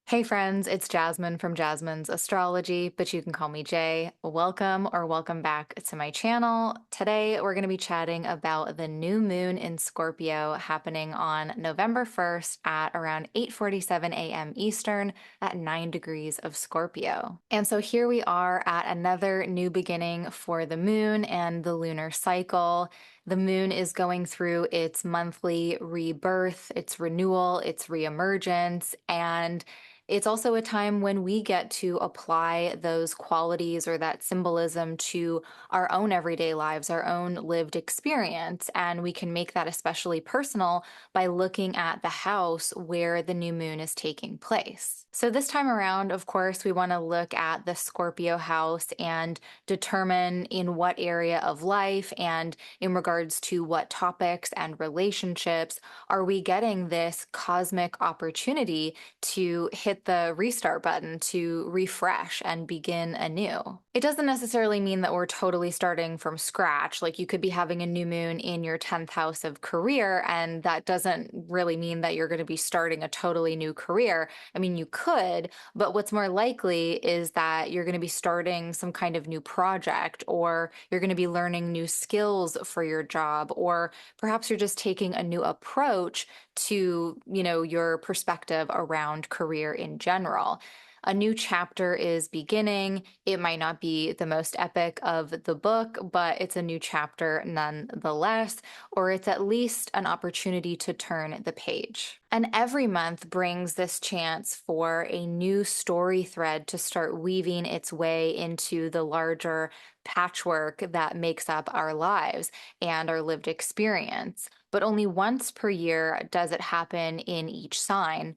Hey friends, it's Jasmine from Jasmine's Astrology, but you can call me Jay. Welcome or welcome back to my channel. Today we're going to be chatting about the new moon in Scorpio happening on November 1st at around 8:47 a.m. Eastern at 9 degrees of Scorpio. And so here we are at another new beginning for the moon and the lunar cycle. The moon is going through its monthly rebirth, its renewal, its reemergence, and it's also a time when we get to apply those qualities or that symbolism to our own everyday lives, our own lived experience. And we can make that especially personal by looking at the house where the new moon is taking place. So, this time around, of course, we want to look at the Scorpio house and determine in what area of life and in regards to what topics and relationships are we getting this cosmic opportunity to hit the restart button to refresh and begin anew. It doesn't necessarily mean that we're totally starting from scratch. Like you could be having a new moon in your 10th house of career, and that doesn't really mean that you're going to be starting a totally new career. I mean, you could, but what's more likely is that you're going to be starting some kind of new project, or you're going to be learning new skills for your job, or perhaps you're just taking a new approach to, your perspective around career in general. A new chapter is beginning. It might not be the most epic of the book, but it's a new chapter nonetheless, or it's at least an opportunity to turn the page. And every month brings this chance for a new story thread to start weaving its way into the larger patchwork that makes up our lives and our lived experience. But only once per year does it happen in each sign,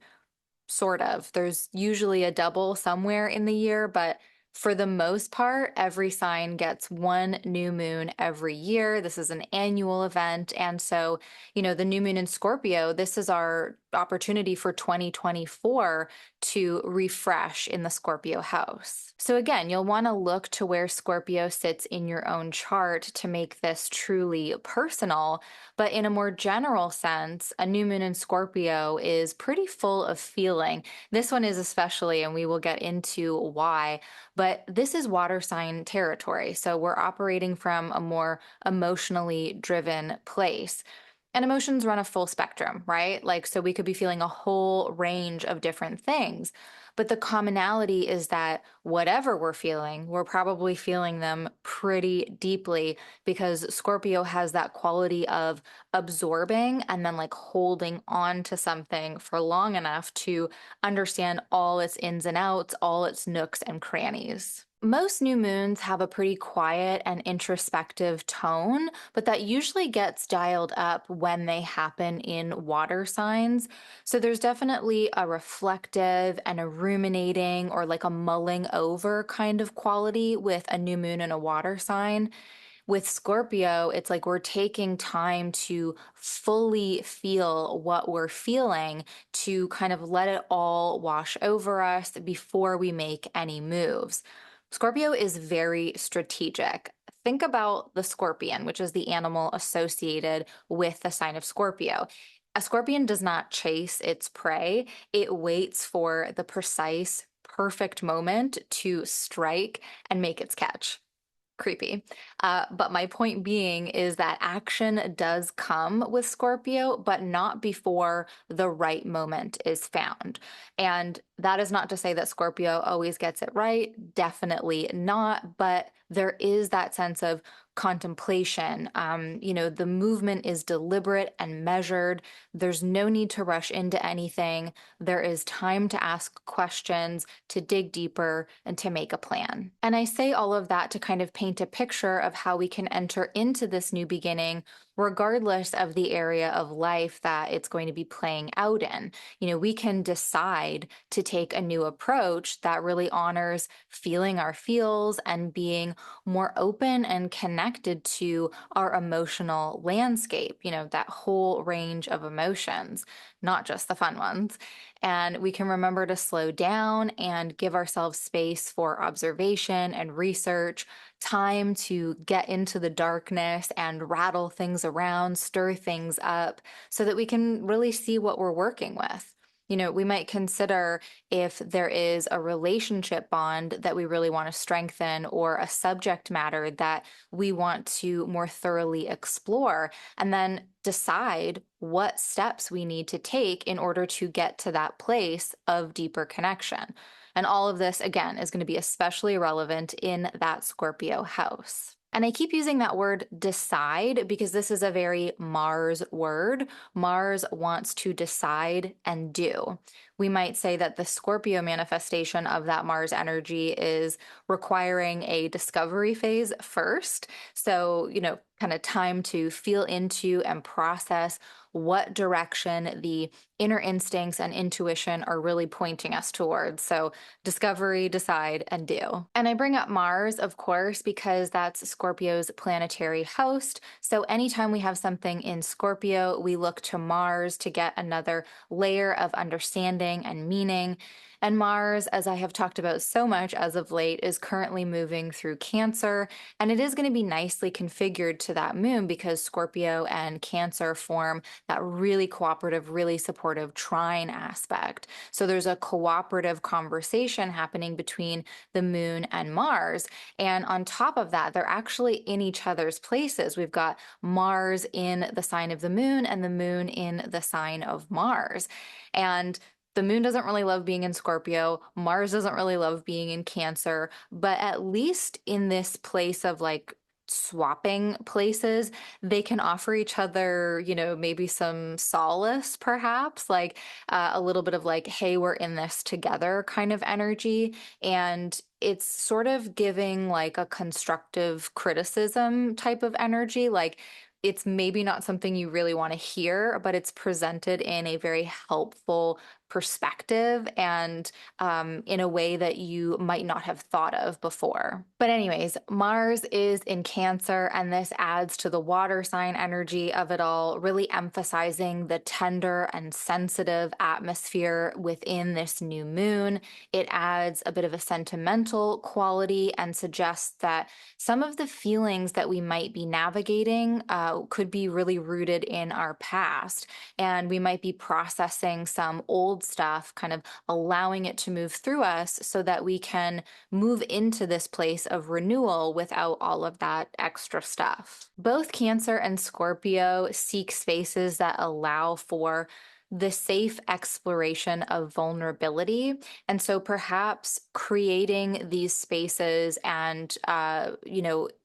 sort of. There's usually a double somewhere in the year, but for the most part, every sign gets one new moon every year. This is an annual event. And so, the new moon in Scorpio, this is our opportunity for 2024 to refresh in the Scorpio house. So, again, you'll want to look to where Scorpio sits in your own chart to make this truly personal. But in a more general sense, a new moon in Scorpio is pretty full of feeling. This one is especially, and we will get into why. But this is water sign territory. So we're operating from a more emotionally driven place. And emotions run a full spectrum, right? Like, so we could be feeling a whole range of different things. But the commonality is that whatever we're feeling, we're probably feeling them pretty deeply because Scorpio has that quality of absorbing and then like holding on to something for long enough to understand all its ins and outs, all its nooks and crannies. Most new moons have a pretty quiet and introspective tone, but that usually gets dialed up when they happen in water signs. So there's definitely a reflective and a ruminating or like a mulling over kind of quality with a new moon in a water sign. With Scorpio, it's like we're taking time to fully feel what we're feeling, to kind of let it all wash over us before we make any moves. Scorpio is very strategic. Think about the scorpion, which is the animal associated with the sign of Scorpio. A scorpion does not chase its prey, it waits for the precise, perfect moment to strike and make its catch. Creepy. But my point being is that action does come with Scorpio, but not before the right moment is found. And that is not to say that Scorpio always gets it right. Definitely not. But there is that sense of contemplation. The movement is deliberate and measured. There's no need to rush into anything. There is time to ask questions, to dig deeper, and to make a plan. And I say all of that to kind of paint a picture of how we can enter into this new beginning, regardless of the area of life that it's going to be playing out in. We can decide to take a new approach that really honors feeling our feels and being more open and connected to our emotional landscape, that whole range of emotions, not just the fun ones. And we can remember to slow down and give ourselves space for observation and research, time to get into the darkness and rattle things around, stir things up, so that we can really see what we're working with. We might consider if there is a relationship bond that we really want to strengthen or a subject matter that we want to more thoroughly explore, and then decide what steps we need to take in order to get to that place of deeper connection. And all of this, again, is going to be especially relevant in that Scorpio house. And I keep using that word decide because this is a very Mars word. Mars wants to decide and do. We might say that the Scorpio manifestation of that Mars energy is requiring a discovery phase first. So, kind of time to feel into and process what direction the inner instincts and intuition are really pointing us towards. So, discovery, decide, and do. And I bring up Mars, of course, because that's Scorpio's planetary host. So, anytime we have something in Scorpio, we look to Mars to get another layer of understanding and meaning. And Mars, as I have talked about so much as of late, is currently moving through Cancer, and it is going to be nicely configured to that moon because Scorpio and Cancer form that really cooperative, really supportive trine aspect. So there's a cooperative conversation happening between the moon and Mars. And on top of that, they're actually in each other's places. We've got Mars in the sign of the moon and the moon in the sign of Mars. And the moon doesn't really love being in Scorpio. Mars doesn't really love being in Cancer, but at least in this place of like swapping places, they can offer each other, maybe some solace, perhaps, like a little bit of like, hey, we're in this together kind of energy. And it's sort of giving like a constructive criticism type of energy. Like, it's maybe not something you really want to hear, but it's presented in a very helpful perspective and in a way that you might not have thought of before. But, anyways, Mars is in Cancer, and this adds to the water sign energy of it all, really emphasizing the tender and sensitive atmosphere within this new moon. It adds a bit of a sentimental quality and suggests that some of the feelings that we might be navigating could be really rooted in our past, and we might be processing some old stuff, kind of allowing it to move through us so that we can move into this place of renewal without all of that extra stuff. Both Cancer and Scorpio seek spaces that allow for the safe exploration of vulnerability. And so perhaps creating these spaces and,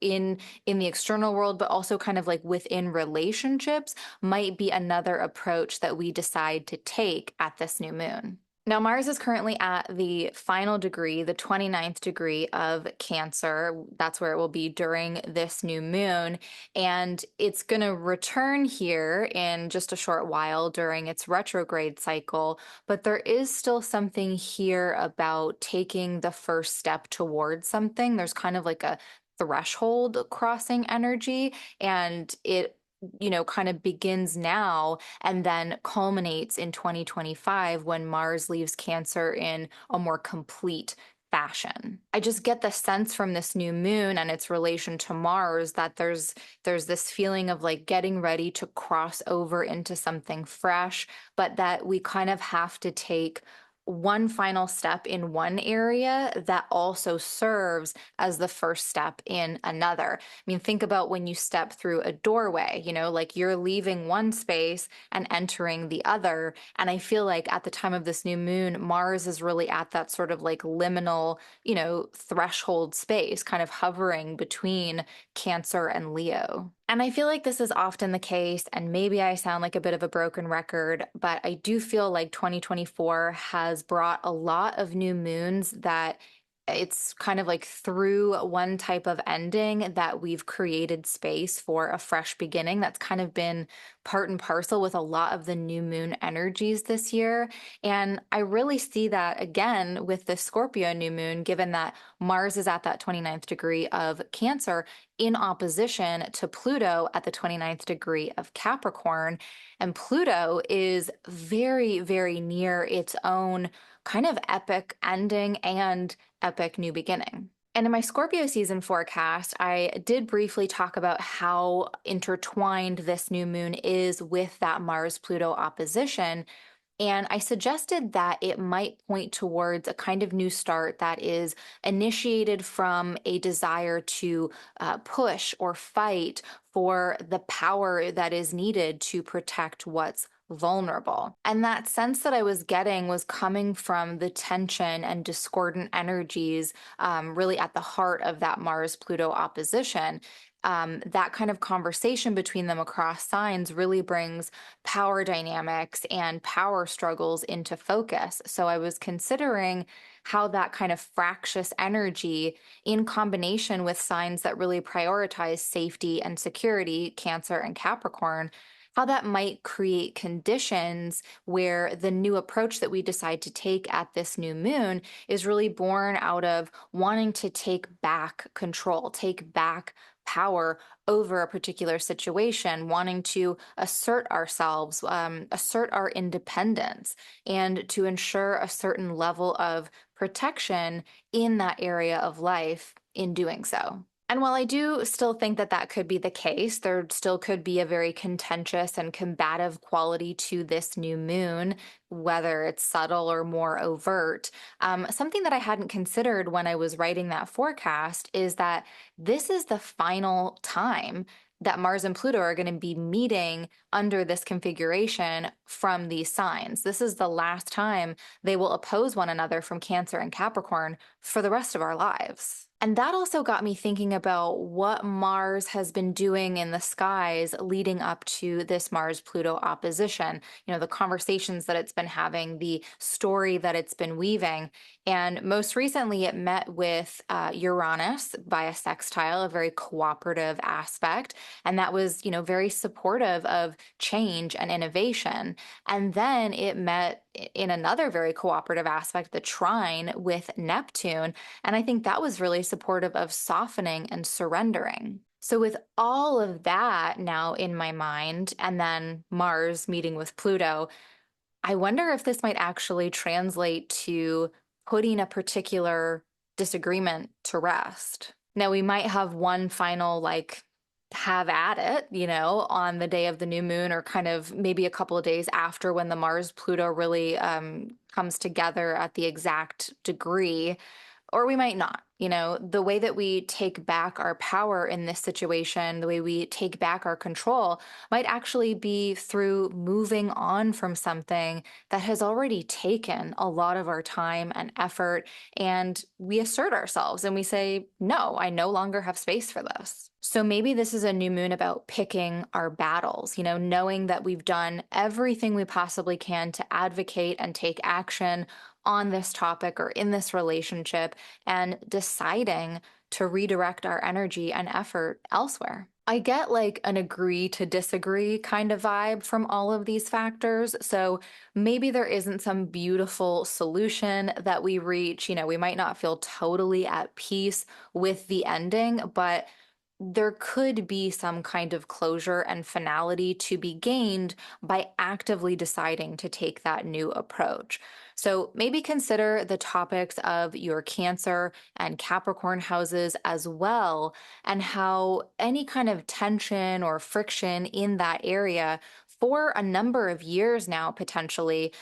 in the external world, but also kind of like within relationships might be another approach that we decide to take at this new moon. Now, Mars is currently at the final degree, the 29th degree of Cancer. That's where it will be during this new moon. And it's going to return here in just a short while during its retrograde cycle. But there is still something here about taking the first step towards something. There's kind of like a threshold crossing energy, and it kind of begins now and then culminates in 2025 when Mars leaves Cancer in a more complete fashion. I just get the sense from this new moon and its relation to Mars that there's this feeling of like getting ready to cross over into something fresh, but that we kind of have to take one final step in one area that also serves as the first step in another. I mean, think about when you step through a doorway, like you're leaving one space and entering the other. And I feel like at the time of this new moon, Mars is really at that sort of like liminal, threshold space, kind of hovering between Cancer and Leo. And I feel like this is often the case, and maybe I sound like a bit of a broken record, but I do feel like 2024 has brought a lot of new moons that it's kind of like through one type of ending that we've created space for a fresh beginning. That's kind of been part and parcel with a lot of the new moon energies this year. And I really see that again with the Scorpio new moon, given that Mars is at that 29th degree of Cancer in opposition to Pluto at the 29th degree of Capricorn. And Pluto is very, very near its own kind of epic ending and epic new beginning. And in my Scorpio season forecast, I did briefly talk about how intertwined this new moon is with that Mars-Pluto opposition. And I suggested that it might point towards a kind of new start that is initiated from a desire to push or fight for the power that is needed to protect what's vulnerable. And that sense that I was getting was coming from the tension and discordant energies really at the heart of that Mars Pluto opposition. That kind of conversation between them across signs really brings power dynamics and power struggles into focus. So I was considering how that kind of fractious energy, in combination with signs that really prioritize safety and security, Cancer and Capricorn, how that might create conditions where the new approach that we decide to take at this new moon is really born out of wanting to take back control, take back power over a particular situation, wanting to assert ourselves, assert our independence, and to ensure a certain level of protection in that area of life in doing so. And while I do still think that that could be the case, there still could be a very contentious and combative quality to this new moon, whether it's subtle or more overt. Something that I hadn't considered when I was writing that forecast is that this is the final time that Mars and Pluto are going to be meeting under this configuration from these signs. This is the last time they will oppose one another from Cancer and Capricorn for the rest of our lives. And that also got me thinking about what Mars has been doing in the skies leading up to this Mars Pluto opposition. The conversations that it's been having, the story that it's been weaving. And most recently, it met with Uranus by a sextile, a very cooperative aspect. And that was, very supportive of change and innovation. And then it met in another very cooperative aspect, the trine with Neptune. And I think that was really supportive of softening and surrendering. So, with all of that now in my mind, and then Mars meeting with Pluto, I wonder if this might actually translate to putting a particular disagreement to rest. Now, we might have one final, have at it, on the day of the new moon, or kind of maybe a couple of days after when the Mars Pluto really comes together at the exact degree, or we might not. The way that we take back our power in this situation, the way we take back our control, might actually be through moving on from something that has already taken a lot of our time and effort. And we assert ourselves and we say, no, I no longer have space for this. So maybe this is a new moon about picking our battles, knowing that we've done everything we possibly can to advocate and take action on this topic or in this relationship, and deciding to redirect our energy and effort elsewhere. I get like an agree to disagree kind of vibe from all of these factors. So maybe there isn't some beautiful solution that we reach. We might not feel totally at peace with the ending, but there could be some kind of closure and finality to be gained by actively deciding to take that new approach. So maybe consider the topics of your Cancer and Capricorn houses as well, and how any kind of tension or friction in that area for a number of years now, potentially,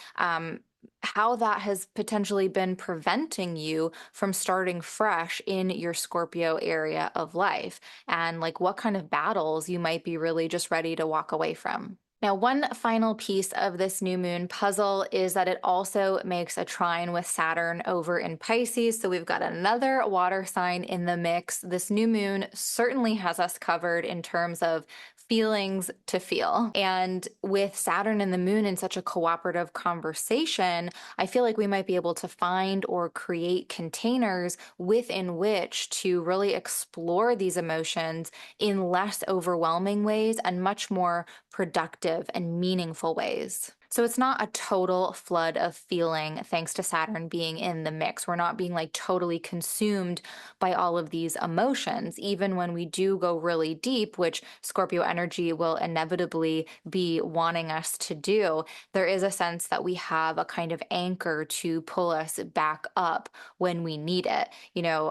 how that has potentially been preventing you from starting fresh in your Scorpio area of life, and like what kind of battles you might be really just ready to walk away from. Now, one final piece of this new moon puzzle is that it also makes a trine with Saturn over in Pisces. So we've got another water sign in the mix. This new moon certainly has us covered in terms of feelings to feel. And with Saturn and the moon in such a cooperative conversation, I feel like we might be able to find or create containers within which to really explore these emotions in less overwhelming ways and much more productive and meaningful ways. So it's not a total flood of feeling thanks to Saturn being in the mix. We're not being like totally consumed by all of these emotions, even when we do go really deep, which Scorpio energy will inevitably be wanting us to do. There is a sense that we have a kind of anchor to pull us back up when we need it.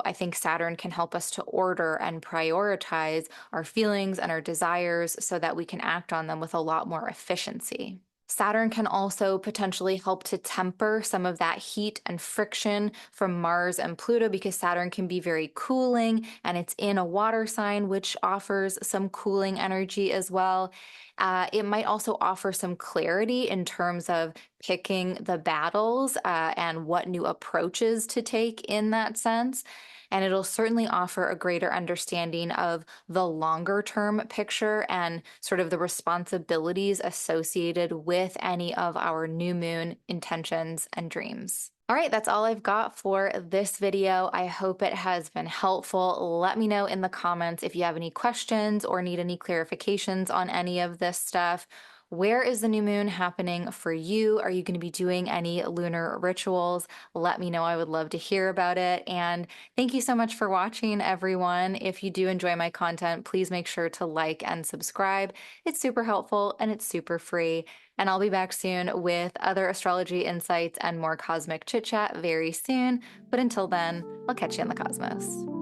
I think Saturn can help us to order and prioritize our feelings and our desires so that we can act on them with a lot more efficiency. Saturn can also potentially help to temper some of that heat and friction from Mars and Pluto because Saturn can be very cooling and it's in a water sign, which offers some cooling energy as well. It might also offer some clarity in terms of picking the battles and what new approaches to take in that sense. And it'll certainly offer a greater understanding of the longer term picture and sort of the responsibilities associated with any of our new moon intentions and dreams. All right, that's all I've got for this video. I hope it has been helpful. Let me know in the comments if you have any questions or need any clarifications on any of this stuff. Where is the new moon happening for you? Are you going to be doing any lunar rituals? Let me know. I would love to hear about it. And thank you so much for watching, everyone. If you do enjoy my content, please make sure to like and subscribe. It's super helpful and it's super free. And I'll be back soon with other astrology insights and more cosmic chit chat very soon. But until then, I'll catch you in the cosmos.